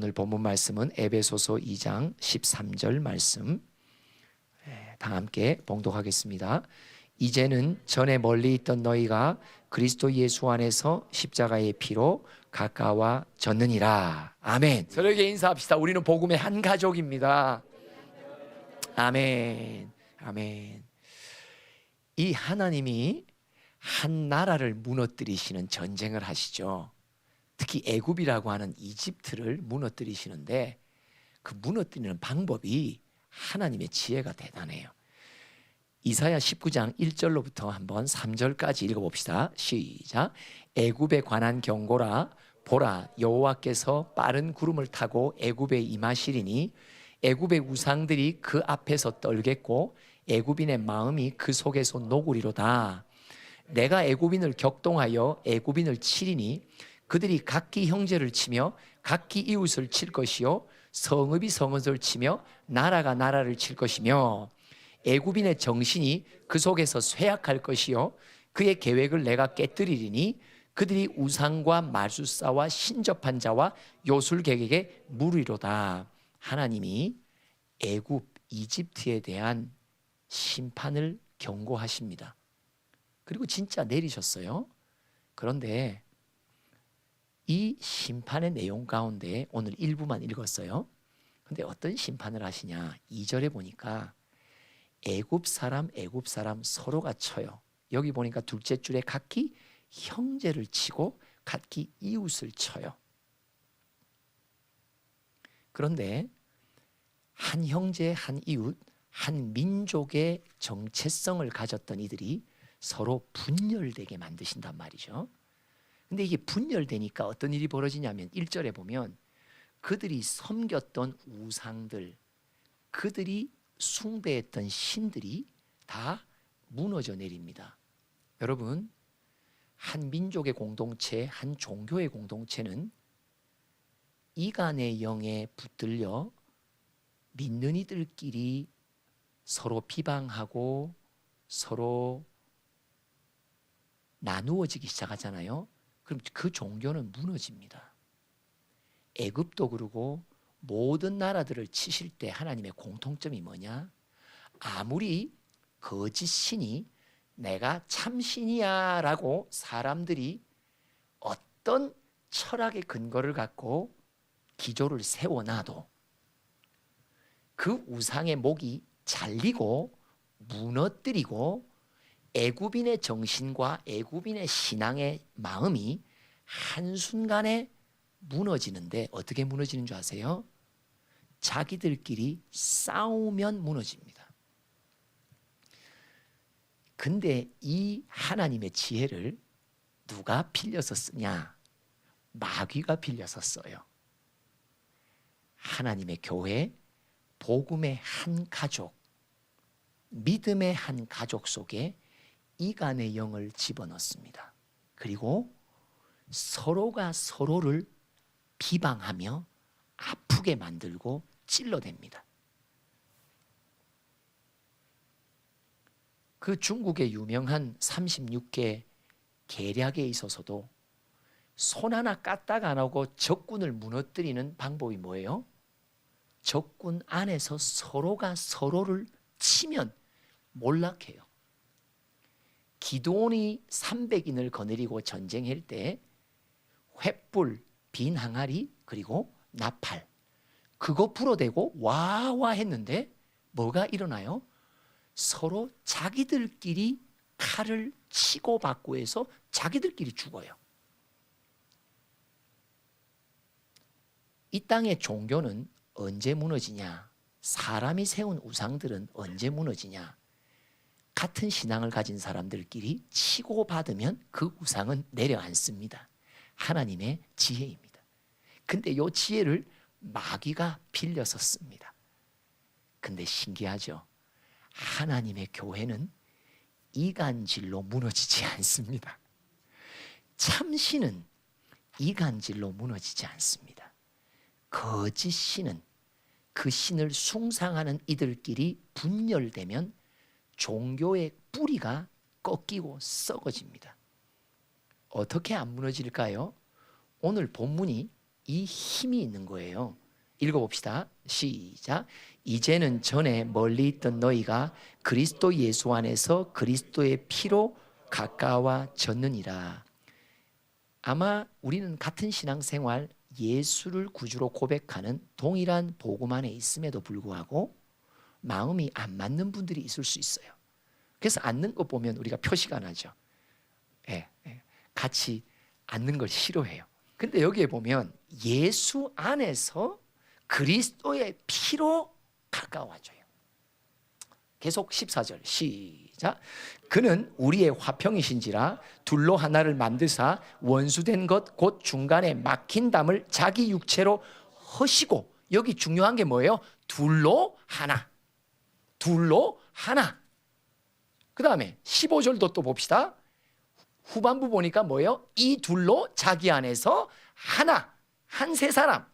오늘 본문 말씀은 에베소서 2장 13절 말씀 다 함께 봉독하겠습니다. 이제는 전에 멀리 있던 너희가 그리스도 예수 안에서 십자가의 피로 가까워졌느니라. 아멘. 서로에게 인사합시다. 우리는 복음의 한 가족입니다. 아멘. 아멘. 이 하나님이 한 나라를 무너뜨리시는 전쟁을 하시죠. 특히 애굽이라고 하는 이집트를 무너뜨리시는데 그 무너뜨리는 방법이 하나님의 지혜가 대단해요. 이사야 19장 1절로부터 한번 3절까지 읽어봅시다. 시작. 애굽에 관한 경고라. 보라, 여호와께서 빠른 구름을 타고 애굽에 임하시리니 애굽의 우상들이 그 앞에서 떨겠고 애굽인의 마음이 그 속에서 녹으리로다. 내가 애굽인을 격동하여 애굽인을 치리니 그들이 각기 형제를 치며 각기 이웃을 칠 것이요 성읍이 성읍을 치며 나라가 나라를 칠 것이며 애굽인의 정신이 그 속에서 쇠약할 것이요 그의 계획을 내가 깨뜨리리니 그들이 우상과 마술사와 신접한 자와 요술객에게 물으리로다. 하나님이 애굽 이집트에 대한 심판을 경고하십니다. 그리고 진짜 내리셨어요. 그런데 이 심판의 내용 가운데 오늘 일부만 읽었어요. 근데 어떤 심판을 하시냐? 2절에 보니까 애굽 사람 서로가 쳐요. 여기 보니까 둘째 줄에 각기 형제를 치고 각기 이웃을 쳐요. 그런데 한 형제, 한 이웃, 한 민족의 정체성을 가졌던 이들이 서로 분열되게 만드신단 말이죠. 근데 이게 분열되니까 어떤 일이 벌어지냐면 1절에 보면 그들이 섬겼던 우상들, 그들이 숭배했던 신들이 다 무너져 내립니다. 여러분, 한 민족의 공동체, 한 종교의 공동체는 이간의 영에 붙들려 믿는 이들끼리 서로 비방하고 서로 나누어지기 시작하잖아요. 그럼 그 종교는 무너집니다. 애굽도 그러고 모든 나라들을 치실 때 하나님의 공통점이 뭐냐? 아무리 거짓 신이 내가 참신이야 라고 사람들이 어떤 철학의 근거를 갖고 기조를 세워놔도 그 우상의 목이 잘리고 무너뜨리고 애굽인의 정신과 애굽인의 신앙의 마음이 한순간에 무너지는데 어떻게 무너지는 줄 아세요? 자기들끼리 싸우면 무너집니다. 근데 이 하나님의 지혜를 누가 빌려서 쓰냐? 마귀가 빌려서 써요. 하나님의 교회, 복음의 한 가족, 믿음의 한 가족 속에 이간의 영을 집어넣습니다. 그리고 서로가 서로를 비방하며 아프게 만들고 찔러댑니다. 그 중국의 유명한 36개 계략에 있어서도 손 하나 까딱 안 하고 적군을 무너뜨리는 방법이 뭐예요? 적군 안에서 서로가 서로를 치면 몰락해요. 기드온이 300인을 거느리고 전쟁할 때 횃불, 빈 항아리 그리고 나팔 그거 불어대고 와와 했는데 뭐가 일어나요? 서로 자기들끼리 칼을 치고받고 해서 자기들끼리 죽어요. 이 땅의 종교는 언제 무너지냐? 사람이 세운 우상들은 언제 무너지냐? 같은 신앙을 가진 사람들끼리 치고받으면 그 우상은 내려앉습니다. 하나님의 지혜입니다. 근데 이 지혜를 마귀가 빌려서 씁니다. 근데 신기하죠? 하나님의 교회는 이간질로 무너지지 않습니다. 참신은 이간질로 무너지지 않습니다. 거짓 신은 그 신을 숭상하는 이들끼리 분열되면 종교의 뿌리가 꺾이고 썩어집니다. 어떻게 안 무너질까요? 오늘 본문이 이 힘이 있는 거예요. 읽어봅시다. 시작. 이제는 전에 멀리 있던 너희가 그리스도 예수 안에서 그리스도의 피로 가까워졌느니라. 아마 우리는 같은 신앙생활, 예수를 구주로 고백하는 동일한 복음 안에 있음에도 불구하고 마음이 안 맞는 분들이 있을 수 있어요. 그래서 앉는 거 보면 우리가 표시가 나죠. 같이 앉는 걸 싫어해요. 근데 여기에 보면 예수 안에서 그리스도의 피로 가까워져요. 계속 14절 시작. 그는 우리의 화평이신지라 둘로 하나를 만드사 원수된 것 곧 중간에 막힌 담을 자기 육체로 허시고, 여기 중요한 게 뭐예요? 둘로 하나. 둘로 하나. 그 다음에 15절도 또 봅시다. 후반부 보니까 뭐예요? 이 둘로 자기 안에서 하나, 한 세 사람,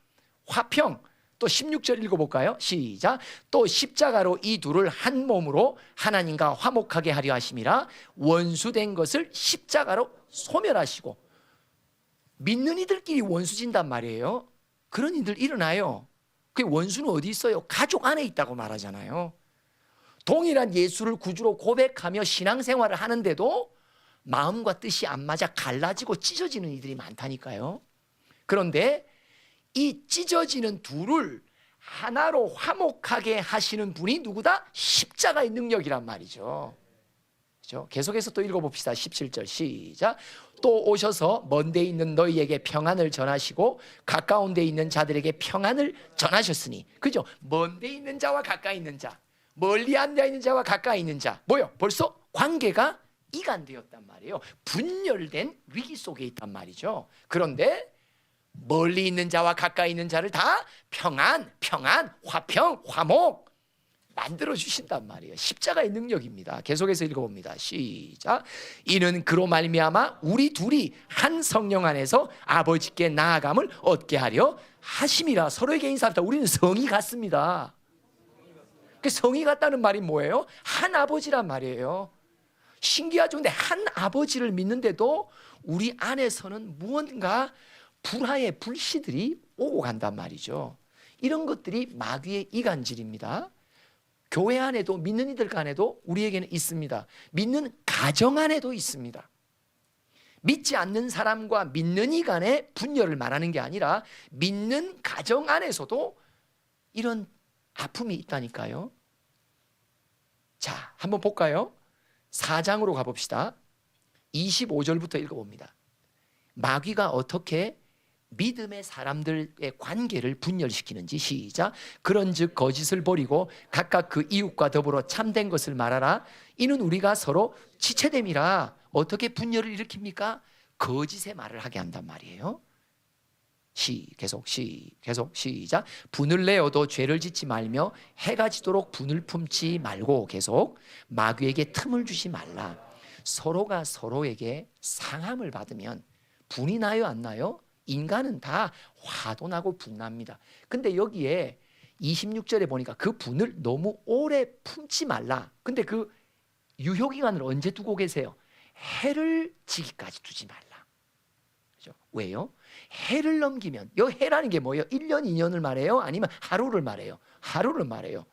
화평. 또 16절 읽어볼까요? 시작. 또 십자가로 이 둘을 한 몸으로 하나님과 화목하게 하려 하심이라. 원수된 것을 십자가로 소멸하시고. 믿는 이들끼리 원수 진단 말이에요. 그런 이들 일어나요. 그 원수는 어디 있어요? 가족 안에 있다고 말하잖아요. 동일한 예수를 구주로 고백하며 신앙생활을 하는데도 마음과 뜻이 안 맞아 갈라지고 찢어지는 이들이 많다니까요. 그런데 이 찢어지는 둘을 하나로 화목하게 하시는 분이 누구다? 십자가의 능력이란 말이죠. 그렇죠? 계속해서 또 읽어봅시다. 17절 시작. 또 오셔서 먼 데 있는 너희에게 평안을 전하시고 가까운 데 있는 자들에게 평안을 전하셨으니. 그죠? 먼 데 있는 자와 가까이 있는 자, 멀리 앉아 있는 자와 가까이 있는 자, 뭐요? 벌써 관계가 이간되었단 말이에요. 분열된 위기 속에 있단 말이죠. 그런데 멀리 있는 자와 가까이 있는 자를 다 평안, 화평, 화목 만들어 주신단 말이에요. 십자가의 능력입니다. 계속해서 읽어봅니다. 시작. 이는 그로 말미암아 우리 둘이 한 성령 안에서 아버지께 나아감을 얻게 하려 하심이라. 서로에게 인사합니다. 우리는 성이 같습니다. 그 성이 같다는 말이 뭐예요? 한 아버지란 말이에요. 신기하죠. 근데 한 아버지를 믿는데도 우리 안에서는 무언가 불화의 불씨들이 오고 간단 말이죠. 이런 것들이 마귀의 이간질입니다. 교회 안에도, 믿는 이들 간에도 우리에게는 있습니다. 믿는 가정 안에도 있습니다. 믿지 않는 사람과 믿는 이 간의 분열을 말하는 게 아니라 믿는 가정 안에서도 이런 아픔이 있다니까요. 자, 한번 볼까요? 4장으로 가봅시다. 25절부터 읽어봅니다. 마귀가 어떻게 믿음의 사람들의 관계를 분열시키는지. 시작. 그런즉 거짓을 버리고 각각 그 이웃과 더불어 참된 것을 말하라. 이는 우리가 서로 지체됨이라. 어떻게 분열을 일으킵니까? 거짓의 말을 하게 한단 말이에요. 계속 시작. 분을 내어도 죄를 짓지 말며 해가 지도록 분을 품지 말고. 계속 마귀에게 틈을 주지 말라. 서로가 서로에게 상함을 받으면 분이 나요, 안 나요? 인간은 다 화도 나고 분납니다. 근데 여기에 26절에 보니까 그 분을 너무 오래 품지 말라. 근데 그 유효기간을 언제 두고 계세요? 해를 지기까지 두지 말라. 그죠? 왜요? 해를 넘기면, 이 해라는 게 뭐예요? 1년, 2년을 말해요? 아니면 하루를 말해요? 하루를 말해요.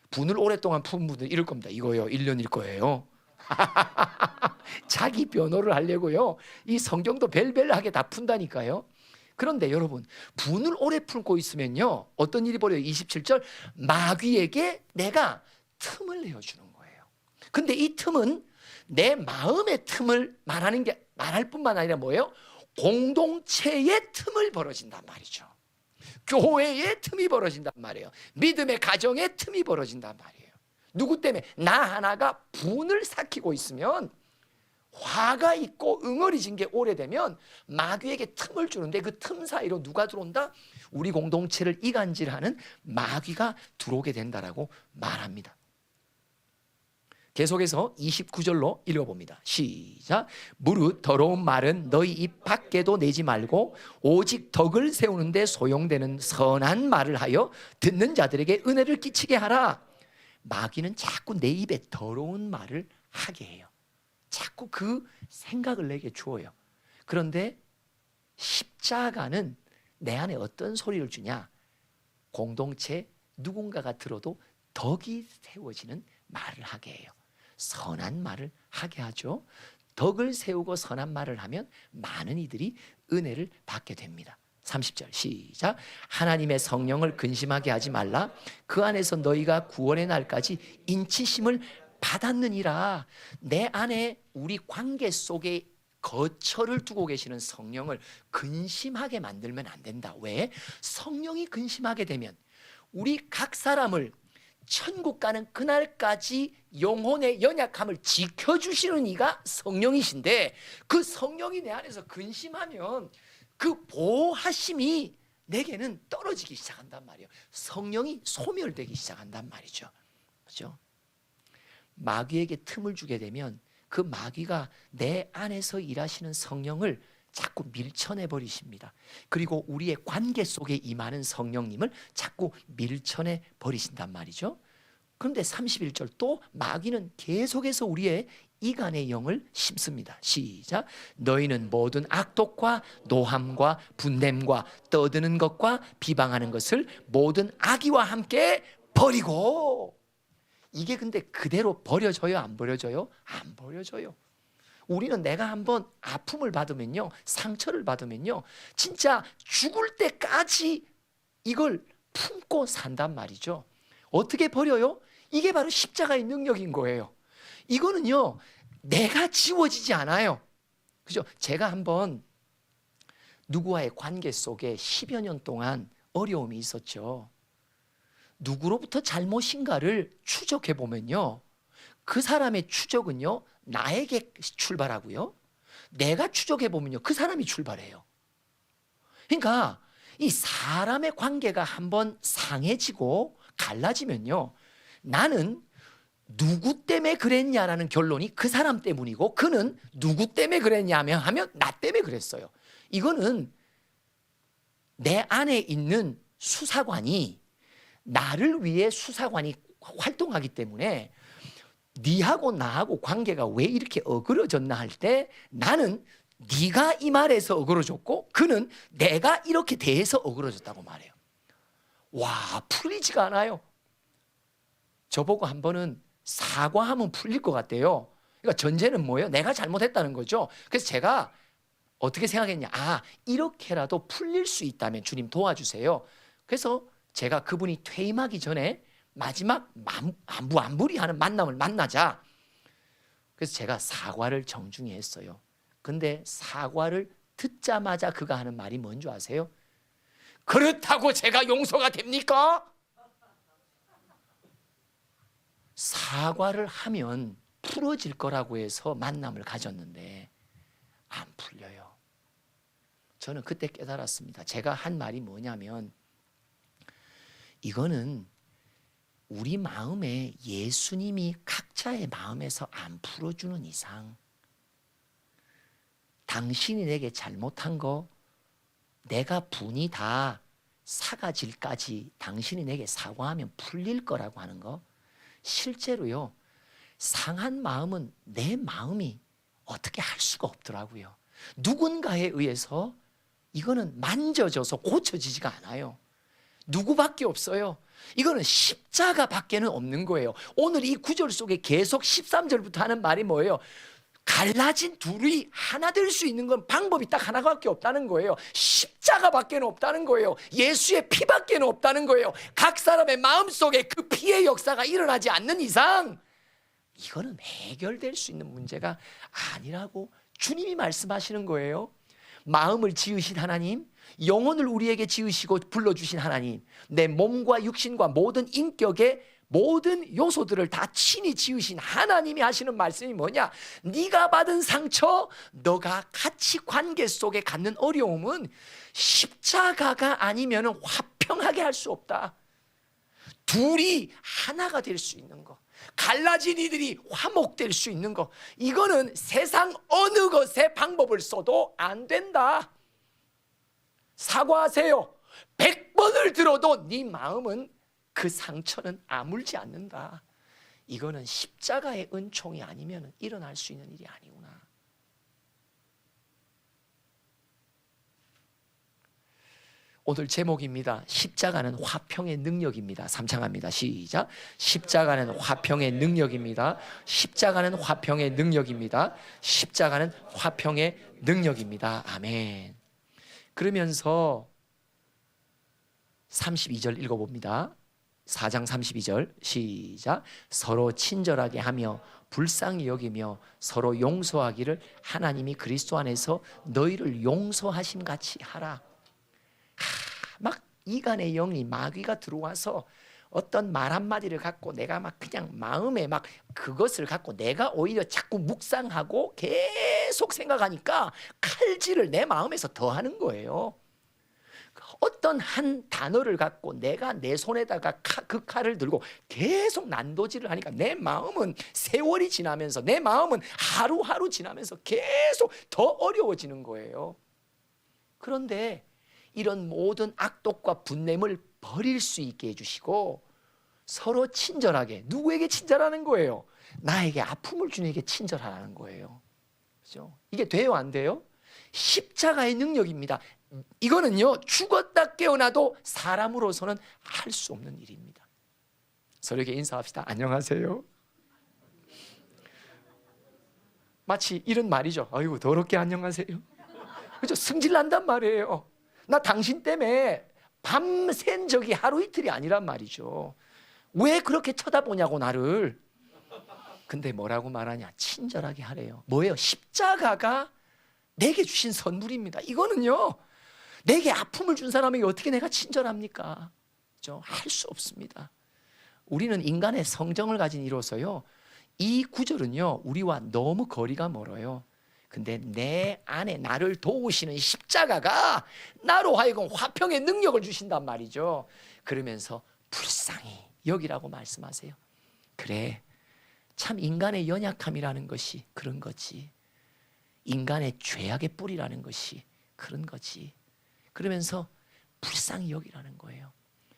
분을 오랫동안 푼 분들 이럴 겁니다. 이거요, 1년일 거예요. 자기 변호를 하려고요. 이 성경도 벨벨하게 다 푼다니까요. 그런데 여러분, 분을 오래 품고 있으면요, 어떤 일이 벌어요? 27절, 마귀에게 내가 틈을 내어주는 거예요. 근데 이 틈은 내 마음의 틈을 말할 뿐만 아니라 뭐예요? 공동체의 틈을 벌어진단 말이죠. 교회의 틈이 벌어진단 말이에요. 믿음의 가정의 틈이 벌어진단 말이에요. 누구 때문에? 나 하나가 분을 삭히고 있으면, 화가 있고 응어리진 게 오래되면 마귀에게 틈을 주는데, 그 틈 사이로 누가 들어온다? 우리 공동체를 이간질하는 마귀가 들어오게 된다라고 말합니다. 계속해서 29절로 읽어봅니다. 시작. 무릇 더러운 말은 너희 입 밖에도 내지 말고 오직 덕을 세우는데 소용되는 선한 말을 하여 듣는 자들에게 은혜를 끼치게 하라. 마귀는 자꾸 내 입에 더러운 말을 하게 해요. 자꾸 그 생각을 내게 주어요. 그런데 십자가는 내 안에 어떤 소리를 주냐? 공동체 누군가가 들어도 덕이 세워지는 말을 하게 해요. 선한 말을 하게 하죠. 덕을 세우고 선한 말을 하면 많은 이들이 은혜를 받게 됩니다. 30절 시작. 하나님의 성령을 근심하게 하지 말라. 그 안에서 너희가 구원의 날까지 인치심을 받았느니라. 내 안에 우리 관계 속에 거처를 두고 계시는 성령을 근심하게 만들면 안 된다. 왜? 성령이 근심하게 되면 우리 각 사람을 천국 가는 그날까지 영혼의 연약함을 지켜주시는 이가 성령이신데, 그 성령이 내 안에서 근심하면 그 보호하심이 내게는 떨어지기 시작한단 말이에요. 성령이 소멸되기 시작한단 말이죠. 그렇죠? 마귀에게 틈을 주게 되면 그 마귀가 내 안에서 일하시는 성령을 자꾸 밀쳐내 버리십니다. 그리고 우리의 관계 속에 임하는 성령님을 자꾸 밀쳐내 버리신단 말이죠. 그런데 31절 또 마귀는 계속해서 우리의 이간의 영을 심습니다. 시작. 너희는 모든 악독과 노함과 분냄과 떠드는 것과 비방하는 것을 모든 악의와 함께 버리고. 이게 근데 그대로 버려져요? 안 버려져요? 안 버려져요. 우리는 내가 한번 아픔을 받으면요, 상처를 받으면요, 진짜 죽을 때까지 이걸 품고 산단 말이죠. 어떻게 버려요? 이게 바로 십자가의 능력인 거예요. 이거는요, 내가 지워지지 않아요. 그죠? 제가 한번 누구와의 관계 속에 10여 년 동안 어려움이 있었죠. 누구로부터 잘못인가를 추적해 보면요, 그 사람의 추적은요, 나에게 출발하고요, 내가 추적해 보면요, 그 사람이 출발해요. 그러니까 이 사람의 관계가 한번 상해지고 갈라지면요, 나는 누구 때문에 그랬냐라는 결론이 그 사람 때문이고, 그는 누구 때문에 그랬냐 하면 나 때문에 그랬어요. 이거는 내 안에 있는 수사관이, 나를 위해 수사관이 활동하기 때문에 니하고 나하고 관계가 왜 이렇게 어그러졌나 할 때, 나는 네가 이 말에서 어그러졌고 그는 내가 이렇게 대해서 어그러졌다고 말해요. 와, 풀리지가 않아요. 저보고 한 번은 사과하면 풀릴 것 같대요. 그러니까 전제는 뭐예요? 내가 잘못했다는 거죠. 그래서 제가 어떻게 생각했냐, 이렇게라도 풀릴 수 있다면 주님 도와주세요. 그래서 제가 그분이 퇴임하기 전에 마지막 안부리하는 만남을 만나자. 그래서 제가 사과를 정중히 했어요. 근데 사과를 듣자마자 그가 하는 말이 뭔지 아세요? 그렇다고 제가 용서가 됩니까? 사과를 하면 풀어질 거라고 해서 만남을 가졌는데 안 풀려요. 저는 그때 깨달았습니다. 제가 한 말이 뭐냐면, 이거는 우리 마음에 예수님이 각자의 마음에서 안 풀어주는 이상, 당신이 내게 잘못한 거 내가 분이 다 사가질까지 당신이 내게 사과하면 풀릴 거라고 하는 거, 실제로요, 상한 마음은 내 마음이 어떻게 할 수가 없더라고요. 누군가에 의해서 이거는 만져져서 고쳐지지가 않아요. 누구밖에 없어요. 이거는 십자가밖에는 없는 거예요. 오늘 이 구절 속에 계속 13절부터 하는 말이 뭐예요? 갈라진 둘이 하나 될 수 있는 건 방법이 딱 하나밖에 없다는 거예요. 십자가밖에 없다는 거예요. 예수의 피밖에 없다는 거예요. 각 사람의 마음속에 그 피의 역사가 일어나지 않는 이상 이거는 해결될 수 있는 문제가 아니라고 주님이 말씀하시는 거예요. 마음을 지으신 하나님, 영혼을 우리에게 지으시고 불러주신 하나님, 내 몸과 육신과 모든 인격의 모든 요소들을 다 친히 지으신 하나님이 하시는 말씀이 뭐냐? 네가 받은 상처, 너가 같이 관계 속에 갖는 어려움은 십자가가 아니면 화평하게 할 수 없다. 둘이 하나가 될 수 있는 거, 갈라진 이들이 화목될 수 있는 거, 이거는 세상 어느 것의 방법을 써도 안 된다. 사과하세요. 100번을 들어도 네 마음은, 그 상처는 아물지 않는다. 이거는 십자가의 은총이 아니면 일어날 수 있는 일이 아니구나. 오늘 제목입니다. 십자가는 화평의 능력입니다. 삼창합니다. 시작. 십자가는 화평의 능력입니다. 십자가는 화평의 능력입니다. 십자가는 화평의 능력입니다. 아멘. 그러면서 32절 읽어봅니다. 4장 32절 시작. 서로 친절하게 하며 불쌍히 여기며 서로 용서하기를 하나님이 그리스도 안에서 너희를 용서하심 같이 하라. 막 이간의 영이 마귀가 들어와서 어떤 말 한마디를 갖고 내가 막 그냥 마음에 막 그것을 갖고 내가 오히려 자꾸 묵상하고 계속 생각하니까 칼질을 내 마음에서 더 하는 거예요. 어떤 한 단어를 갖고 내가 내 손에다가 그 칼을 들고 계속 난도질을 하니까 내 마음은 세월이 지나면서 내 마음은 하루하루 지나면서 계속 더 어려워지는 거예요. 그런데 이런 모든 악독과 분냄을 버릴 수 있게 해주시고 서로 친절하게, 누구에게 친절하는 거예요? 나에게 아픔을 준 에게 친절하라는 거예요. 그렇죠? 이게 돼요, 안 돼요? 십자가의 능력입니다. 이거는요, 죽었다 깨어나도 사람으로서는 할 수 없는 일입니다. 서로에게 인사합시다. 안녕하세요. 마치 이런 말이죠. 아이고 더럽게 안녕하세요. 그렇죠? 승질 난단 말이에요. 나 당신 때문에 밤샌 적이 하루 이틀이 아니란 말이죠. 왜 그렇게 쳐다보냐고 나를. 근데 뭐라고 말하냐? 친절하게 하래요. 뭐예요? 십자가가 내게 주신 선물입니다. 이거는요, 내게 아픔을 준 사람에게 어떻게 내가 친절합니까? 그렇죠? 할 수 없습니다. 우리는 인간의 성정을 가진 이로서요, 이 구절은요 우리와 너무 거리가 멀어요. 근데 내 안에 나를 도우시는 십자가가 나로 하여금 화평의 능력을 주신단 말이죠. 그러면서 불쌍히 여기라고 말씀하세요. 그래, 참 인간의 연약함이라는 것이 그런 거지. 인간의 죄악의 뿌리라는 것이 그런 거지. 그러면서 불쌍히 여기라는 거예요.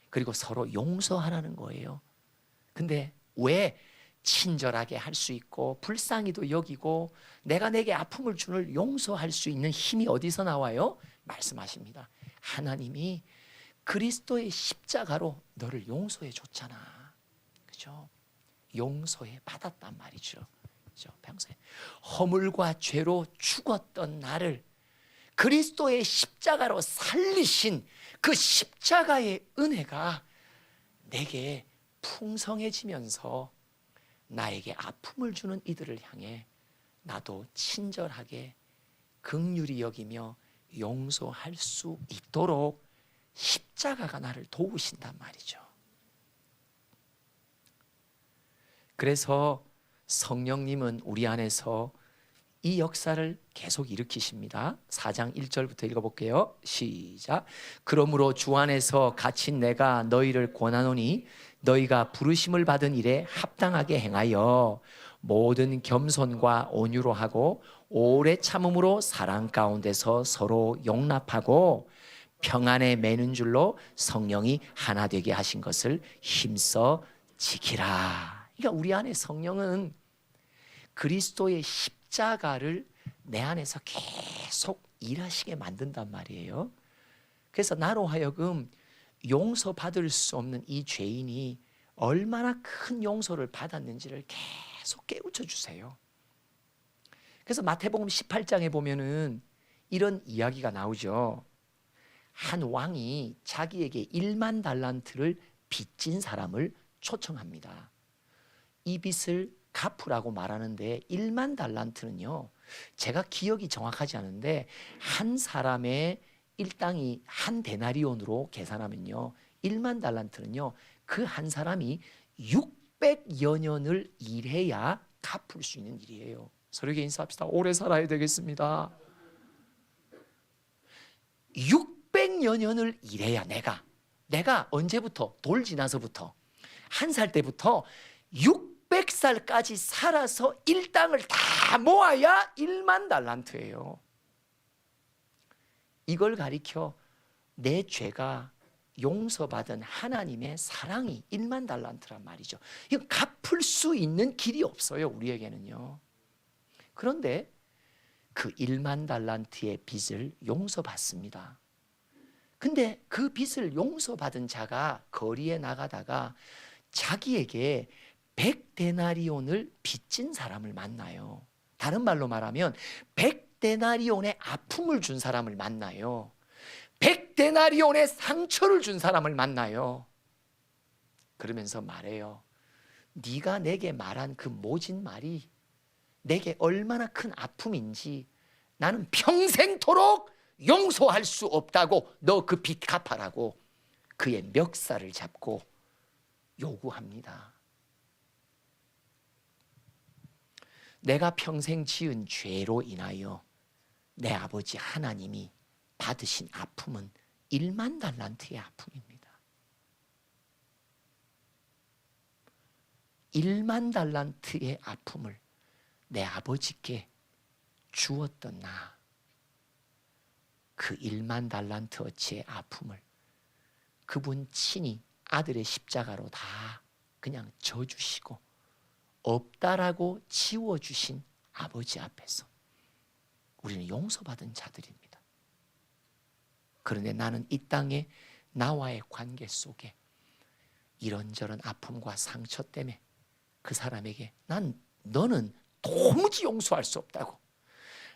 그리고 서로 용서하라는 거예요. 근데 왜 친절하게 할 수 있고 불쌍히도 여기고 내가 내게 아픔을 주는 용서할 수 있는 힘이 어디서 나와요? 말씀하십니다. 하나님이 그리스도의 십자가로 너를 용서해 줬잖아. 그죠? 용서해 받았단 말이죠. 그죠? 평소에 허물과 죄로 죽었던 나를 그리스도의 십자가로 살리신 그 십자가의 은혜가 내게 풍성해지면서 나에게 아픔을 주는 이들을 향해 나도 친절하게 긍휼히 여기며 용서할 수 있도록 십자가가 나를 도우신단 말이죠. 그래서 성령님은 우리 안에서 이 역사를 계속 일으키십니다. 4장 1절부터 읽어볼게요. 시작. 그러므로 주 안에서 갇힌 내가 너희를 권하노니 너희가 부르심을 받은 일에 합당하게 행하여 모든 겸손과 온유로 하고 오래 참음으로 사랑 가운데서 서로 용납하고 평안에 매는 줄로 성령이 하나 되게 하신 것을 힘써 지키라. 그러니까 우리 안에 성령은 그리스도의 십자가를 내 안에서 계속 일하시게 만든단 말이에요. 그래서 나로 하여금 용서받을 수 없는 이 죄인이 얼마나 큰 용서를 받았는지를 계속 깨우쳐 주세요. 그래서 마태복음 18장에 보면은 이런 이야기가 나오죠. 한 왕이 자기에게 1만 달란트를 빚진 사람을 초청합니다. 이 빚을 갚으라고 말하는데 1만 달란트는요, 제가 기억이 정확하지 않은데 한 사람의 일당이 한 데나리온으로 계산하면요, 1만 달란트는요 그 한 사람이 600여 년을 일해야 갚을 수 있는 일이에요. 서로에게 인사합시다. 오래 살아야 되겠습니다. 600여 년을 일해야 내가 언제부터? 돌 지나서부터 한 살 때부터 600살까지 살아서 일당을 다 모아야 1만 달란트예요. 이걸 가리켜 내 죄가 용서받은 하나님의 사랑이 1만 달란트란 말이죠. 이거 갚을 수 있는 길이 없어요, 우리에게는요. 그런데 그 1만 달란트의 빚을 용서받습니다. 근데 그 빚을 용서받은 자가 거리에 나가다가 자기에게 100데나리온을 빚진 사람을 만나요. 다른 말로 말하면 100데나리온의 아픔을 준 사람을 만나요. 100데나리온의 상처를 준 사람을 만나요. 그러면서 말해요. 네가 내게 말한 그 모진 말이 내게 얼마나 큰 아픔인지 나는 평생토록 용서할 수 없다고 너 그 빚 갚아라고 그의 멱살을 잡고 요구합니다. 내가 평생 지은 죄로 인하여 내 아버지 하나님이 받으신 아픔은 1만 달란트의 아픔입니다. 1만 달란트의 아픔을 내 아버지께 주었던 나, 그 1만 달란트 어치의 아픔을 그분 친히 아들의 십자가로 다 그냥 져주시고 없다라고 지워주신 아버지 앞에서 우리는 용서받은 자들입니다. 그런데 나는 이 땅에 나와의 관계 속에 이런저런 아픔과 상처 때문에 그 사람에게 너는 도무지 용서할 수 없다고,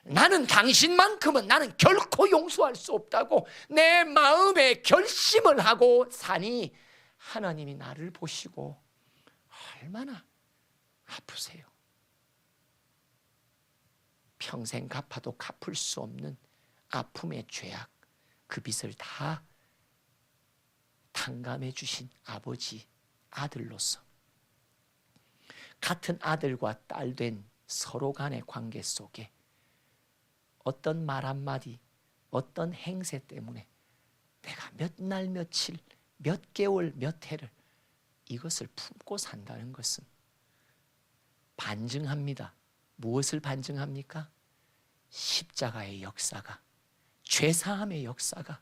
나는 당신만큼은 나는 결코 용서할 수 없다고 내 마음에 결심을 하고 사니 하나님이 나를 보시고 얼마나 아프세요. 평생 갚아도 갚을 수 없는 아픔의 죄악, 그 빚을 다 탕감해 주신 아버지, 아들로서 같은 아들과 딸 된 서로 간의 관계 속에 어떤 말 한마디, 어떤 행세 때문에 내가 몇 날 며칠, 몇 개월, 몇 해를 이것을 품고 산다는 것은 반증합니다. 무엇을 반증합니까? 십자가의 역사가, 죄사함의 역사가,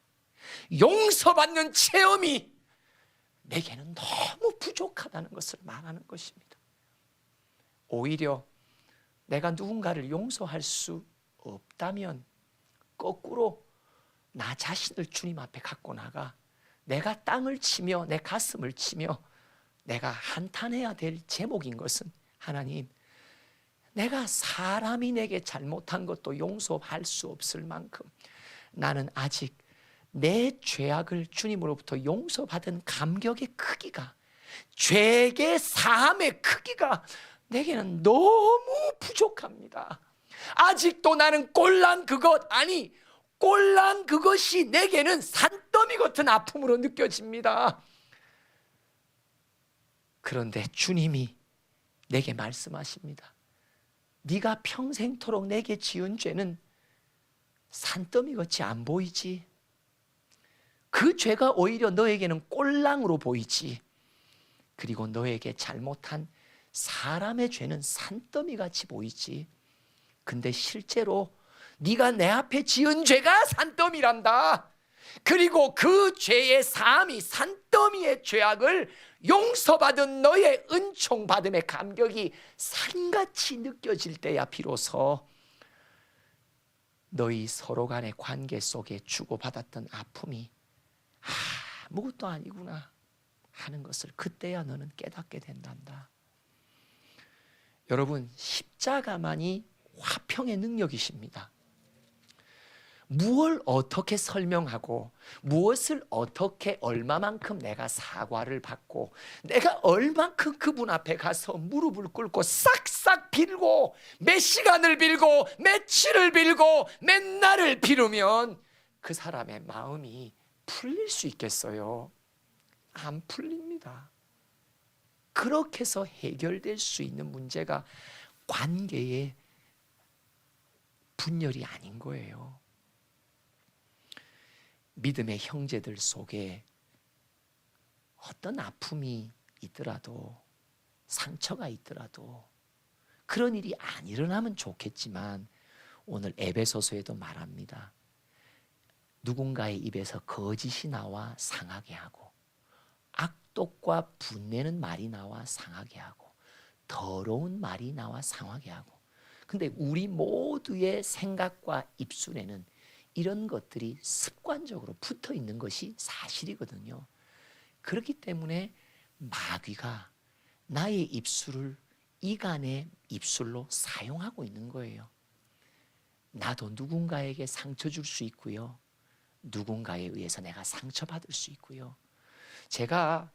용서받는 체험이 내게는 너무 부족하다는 것을 말하는 것입니다. 오히려 내가 누군가를 용서할 수 없다면 거꾸로 나 자신을 주님 앞에 갖고 나가 내가 땅을 치며 내 가슴을 치며 내가 한탄해야 될 제목인 것은, 하나님, 내가 사람이 내게 잘못한 것도 용서할 수 없을 만큼 나는 아직 내 죄악을 주님으로부터 용서받은 감격의 크기가, 죄의 사함의 크기가 내게는 너무 부족합니다. 아직도 나는 꼴랑 그것이 내게는 산더미 같은 아픔으로 느껴집니다. 그런데 주님이 내게 말씀하십니다. 네가 평생토록 내게 지은 죄는 산더미 같이 안 보이지? 그 죄가 오히려 너에게는 꼴랑으로 보이지. 그리고 너에게 잘못한 사람의 죄는 산더미 같이 보이지. 근데 실제로 네가 내 앞에 지은 죄가 산더미란다. 그리고 그 죄의 사함이, 산더미의 죄악을 용서받은 너의 은총받음의 감격이 산같이 느껴질 때야 비로소 너희 서로 간의 관계 속에 주고받았던 아픔이 아무것도 아니구나 하는 것을 그때야 너는 깨닫게 된단다. 여러분, 십자가만이 화평의 능력이십니다. 무엇을 어떻게 설명하고 무엇을 어떻게 얼마만큼 내가 사과를 받고 내가 얼만큼 그분 앞에 가서 무릎을 꿇고 싹싹 빌고 몇 시간을 빌고 며칠을 빌고 몇 날을 빌으면 그 사람의 마음이 풀릴 수 있겠어요? 안 풀립니다. 그렇게 해서 해결될 수 있는 문제가 관계의 분열이 아닌 거예요. 믿음의 형제들 속에 어떤 아픔이 있더라도, 상처가 있더라도 그런 일이 안 일어나면 좋겠지만 오늘 에베소서에도 말합니다. 누군가의 입에서 거짓이 나와 상하게 하고 악독과 분내는 말이 나와 상하게 하고 더러운 말이 나와 상하게 하고, 근데 우리 모두의 생각과 입술에는 이런 것들이 습관적으로 붙어 있는 것이 사실이거든요. 그렇기 때문에 마귀가 나의 입술을 이간의 입술로 사용하고 있는 거예요. 나도 누군가에게 상처 줄 수 있고요. 누군가에 의해서 내가 상처받을 수 있고요. 제가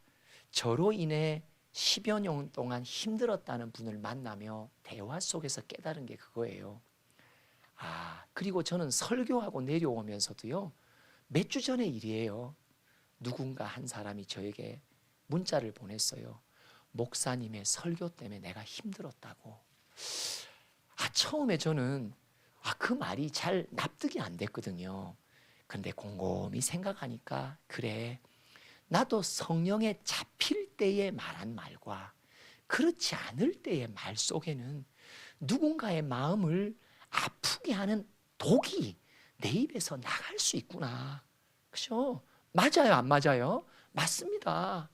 저로 인해 10여 년 동안 힘들었다는 분을 만나며 대화 속에서 깨달은 게 그거예요. 그리고 저는 설교하고 내려오면서도요, 몇 주 전의 일이에요. 누군가 한 사람이 저에게 문자를 보냈어요. 목사님의 설교 때문에 내가 힘들었다고. 처음에 저는 그 말이 잘 납득이 안 됐거든요. 그런데 곰곰이 생각하니까, 그래, 나도 성령에 잡힐 때에 말한 말과 그렇지 않을 때의 말 속에는 누군가의 마음을 아프게 하는 독이 내 입에서 나갈 수 있구나. 그죠? 맞아요, 안 맞아요? 맞습니다.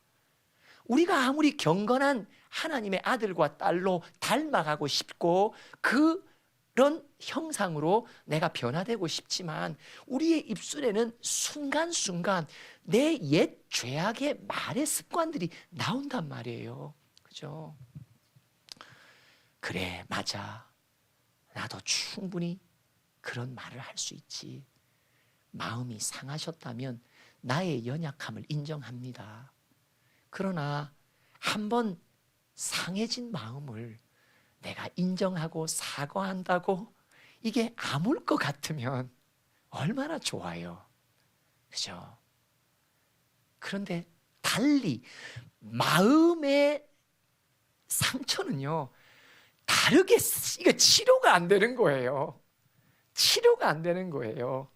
우리가 아무리 경건한 하나님의 아들과 딸로 닮아가고 싶고 그런 형상으로 내가 변화되고 싶지만 우리의 입술에는 순간순간 내 옛 죄악의 말의 습관들이 나온단 말이에요. 그죠? 그래, 맞아. 나도 충분히 그런 말을 할 수 있지. 마음이 상하셨다면 나의 연약함을 인정합니다. 그러나 한번 상해진 마음을 내가 인정하고 사과한다고 이게 아물 것 같으면 얼마나 좋아요. 그죠? 그런데 달리 마음의 상처는요, 다르게 이게 치료가 안 되는 거예요. 치료가 안 되는 거예요.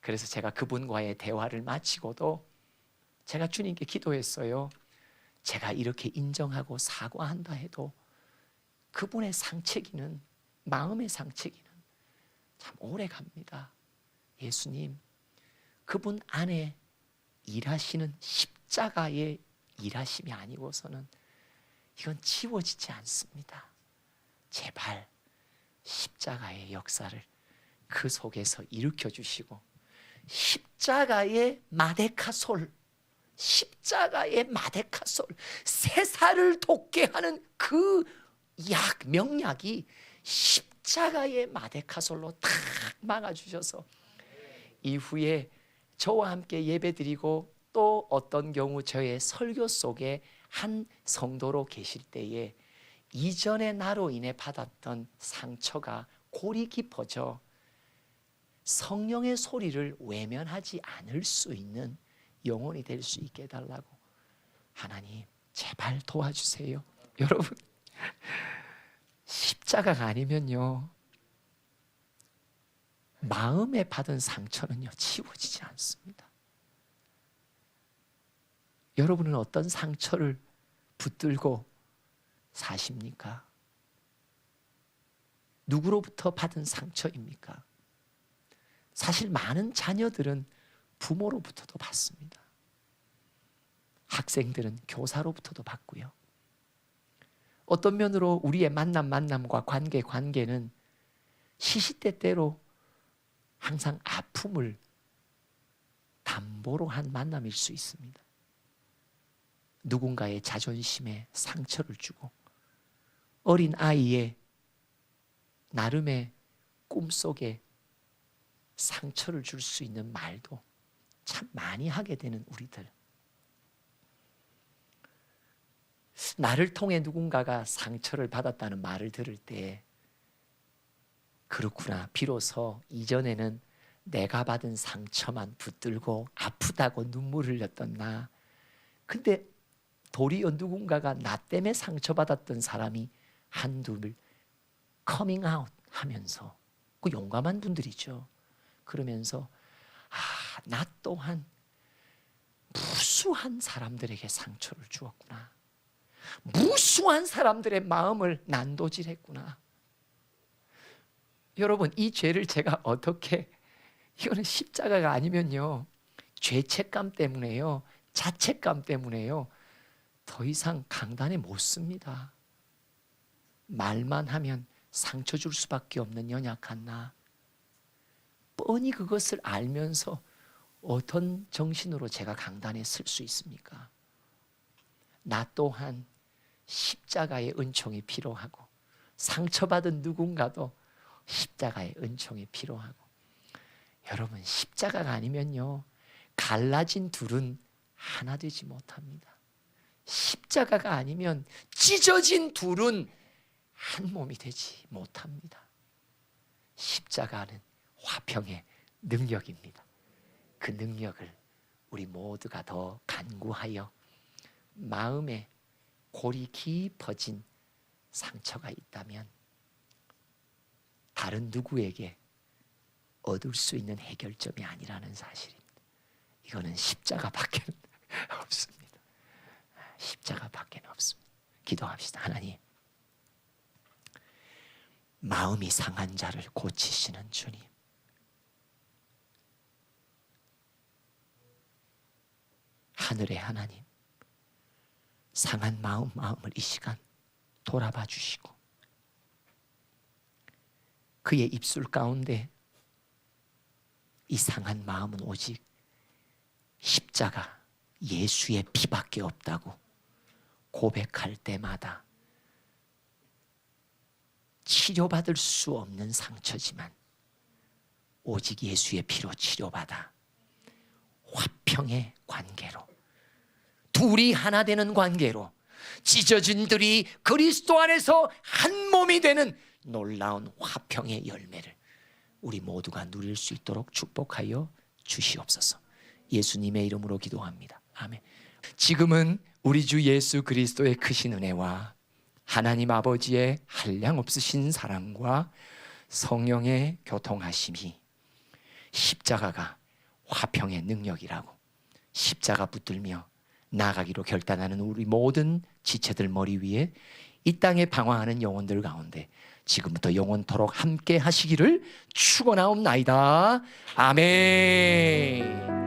그래서 제가 그분과의 대화를 마치고도 제가 주님께 기도했어요. 제가 이렇게 인정하고 사과한다 해도 그분의 상처기는, 마음의 상처기는 참 오래 갑니다. 예수님, 그분 안에 일하시는 십자가의 일하심이 아니고서는 이건 지워지지 않습니다. 제발 십자가의 역사를 그 속에서 일으켜 주시고, 십자가의 마데카솔, 십자가의 마데카솔, 세사를 돋게 하는 그 명약이 십자가의 마데카솔로 탁 막아주셔서 이후에 저와 함께 예배드리고 또 어떤 경우 저의 설교 속에 한 성도로 계실 때에 이전에 나로 인해 받았던 상처가 골이 깊어져 성령의 소리를 외면하지 않을 수 있는 영혼이 될 수 있게 해달라고, 하나님 제발 도와주세요. 여러분, 십자가가 아니면요, 마음에 받은 상처는요 치워지지 않습니다. 여러분은 어떤 상처를 붙들고 사십니까? 누구로부터 받은 상처입니까? 사실 많은 자녀들은 부모로부터도 받습니다. 학생들은 교사로부터도 받고요. 어떤 면으로 우리의 만남과 관계는 시시때때로 항상 아픔을 담보로 한 만남일 수 있습니다. 누군가의 자존심에 상처를 주고 어린 아이의 나름의 꿈속에 상처를 줄 수 있는 말도 참 많이 하게 되는 우리들. 나를 통해 누군가가 상처를 받았다는 말을 들을 때, 그렇구나, 비로소 이전에는 내가 받은 상처만 붙들고 아프다고 눈물 흘렸던 나, 근데 도리어 누군가가 나 때문에 상처받았던 사람이 한둘 커밍 아웃 하면서, 그 용감한 분들이죠. 그러면서 나 또한 무수한 사람들에게 상처를 주었구나, 무수한 사람들의 마음을 난도질했구나. 여러분, 이 죄를 제가 어떻게, 이거는 십자가가 아니면요, 죄책감 때문에요, 자책감 때문에요, 더 이상 강단에 못 씁니다. 말만 하면 상처 줄 수밖에 없는 연약한 나, 뻔히 그것을 알면서 어떤 정신으로 제가 강단에 설 수 있습니까? 나 또한 십자가의 은총이 필요하고, 상처받은 누군가도 십자가의 은총이 필요하고, 여러분 십자가가 아니면요 갈라진 둘은 하나 되지 못합니다. 십자가가 아니면 찢어진 둘은 한 몸이 되지 못합니다. 십자가는 화평의 능력입니다. 그 능력을 우리 모두가 더 간구하여 마음에 골이 깊어진 상처가 있다면 다른 누구에게 얻을 수 있는 해결점이 아니라는 사실입니다. 이거는 십자가밖에 없습니다. 십자가밖에 없습니다. 기도합시다. 하나님, 마음이 상한 자를 고치시는 주님, 하늘의 하나님, 상한 마음을 이 시간 돌아봐 주시고, 그의 입술 가운데 이 상한 마음은 오직 십자가 예수의 피밖에 없다고 고백할 때마다 치료받을 수 없는 상처지만 오직 예수의 피로 치료받아 화평의 관계로, 둘이 하나 되는 관계로, 찢어진 들이 그리스도 안에서 한 몸이 되는 놀라운 화평의 열매를 우리 모두가 누릴 수 있도록 축복하여 주시옵소서. 예수님의 이름으로 기도합니다. 아멘. 지금은 우리 주 예수 그리스도의 크신 은혜와 하나님 아버지의 한량없으신 사랑과 성령의 교통하심이, 십자가가 화평의 능력이라고 십자가 붙들며 나아가기로 결단하는 우리 모든 지체들 머리 위에, 이 땅에 방황하는 영혼들 가운데 지금부터 영원토록 함께 하시기를 축원하옵나이다. 아멘.